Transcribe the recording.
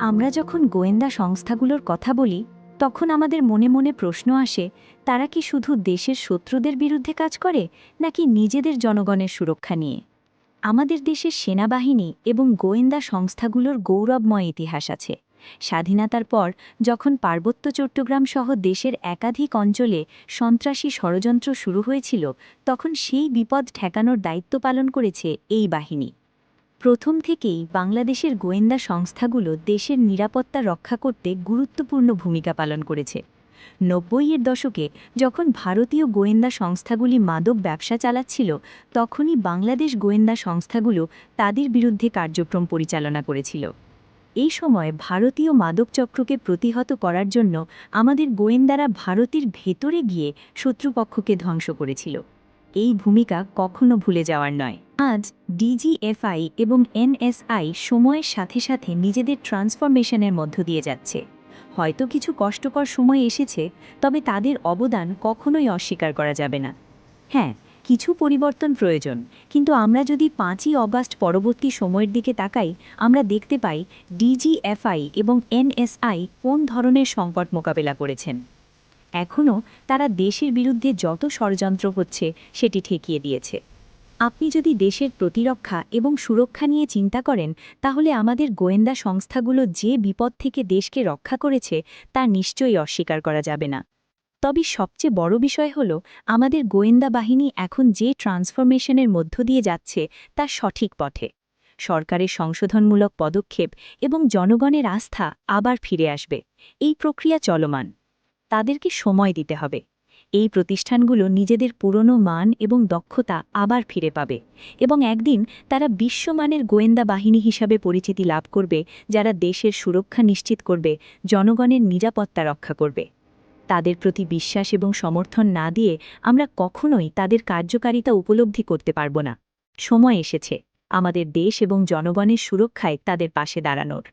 আমরা যখন গোয়েন্দা সংস্থাগুলোর কথা বলি তখন আমাদের মনে মনে প্রশ্ন আসে, তারা কি শুধু দেশের শত্রুদের বিরুদ্ধে কাজ করে নাকি নিজেদের জনগণের সুরক্ষা নিয়ে? আমাদের দেশের সেনাবাহিনী এবং গোয়েন্দা সংস্থাগুলোর গৌরবময় ইতিহাস আছে। স্বাধীনতার পর যখন পার্বত্য চট্টগ্রাম সহ দেশের একাধিক অঞ্চলে সন্ত্রাসী ষড়যন্ত্র শুরু হয়েছিল, তখন সেই বিপদ ঠেকানোর দায়িত্ব পালন করেছে এই বাহিনী। প্রথম থেকেই বাংলাদেশের গোয়েন্দা সংস্থাগুলো দেশের নিরাপত্তা রক্ষা করতে গুরুত্বপূর্ণ ভূমিকা পালন করেছে। ৯০-এর দশকে যখন ভারতীয় গোয়েন্দা সংস্থাগুলি মাদক ব্যবসা চালাচ্ছিল, তখনই বাংলাদেশ গোয়েন্দা সংস্থাগুলো তাদের বিরুদ্ধে কার্যক্রম পরিচালনা করেছিল। এই সময় ভারতীয় মাদক চক্রকে প্রতিহত করার জন্য আমাদের গোয়েন্দারা ভারতের ভেতরে গিয়ে শত্রুপক্ষকে ধ্বংস করেছিল। এই ভূমিকা কখনো ভুলে যাওয়ার নয়। আজ ডিজিএফআই এবং এনএসআই সময়ের সাথে সাথে নিজেদের ট্রান্সফরমেশনের মধ্য দিয়ে যাচ্ছে। হয়তো কিছু কষ্টকর সময় এসেছে, তবে তাদের অবদান কখনোই অস্বীকার করা যাবে না। হ্যাঁ, কিছু পরিবর্তন প্রয়োজন, কিন্তু আমরা যদি ৫ই অগাস্ট পরবর্তী সময়ের দিকে তাকাই, আমরা দেখতে পাই ডিজিএফআই এবং এনএসআই কোন ধরনের সংকট মোকাবেলা করেছেন। এখনও তারা দেশের বিরুদ্ধে যত ষড়যন্ত্র হচ্ছে সেটি ঠেকিয়ে দিয়েছে। আপনি যদি দেশের প্রতিরক্ষা এবং সুরক্ষা নিয়ে চিন্তা করেন, তাহলে আমাদের গোয়েন্দা সংস্থাগুলো যে বিপদ থেকে দেশকে রক্ষা করেছে তা নিশ্চয়ই অস্বীকার করা যাবে না। তবে সবচেয়ে বড় বিষয় হল, আমাদের গোয়েন্দা বাহিনী এখন যে ট্রান্সফরমেশনের মধ্য দিয়ে যাচ্ছে তা সঠিক পথে। সরকারের সংশোধনমূলক পদক্ষেপ এবং জনগণের আস্থা আবার ফিরে আসবে। এই প্রক্রিয়া চলমান। তাদেরকে সময় দিতে হবে। এই প্রতিষ্ঠানগুলো নিজেদের পুরনো মান এবং দক্ষতা আবার ফিরে পাবে, এবং একদিন তারা বিশ্বমানের গোয়েন্দা বাহিনী হিসাবে পরিচিতি লাভ করবে, যারা দেশের সুরক্ষা নিশ্চিত করবে, জনগণের নিরাপত্তা রক্ষা করবে। তাদের প্রতি বিশ্বাস এবং সমর্থন না দিয়ে আমরা কখনোই তাদের কার্যকারিতা উপলব্ধি করতে পারব না। সময় এসেছে আমাদের দেশ এবং জনগণের সুরক্ষায় তাদের পাশে দাঁড়ানোর।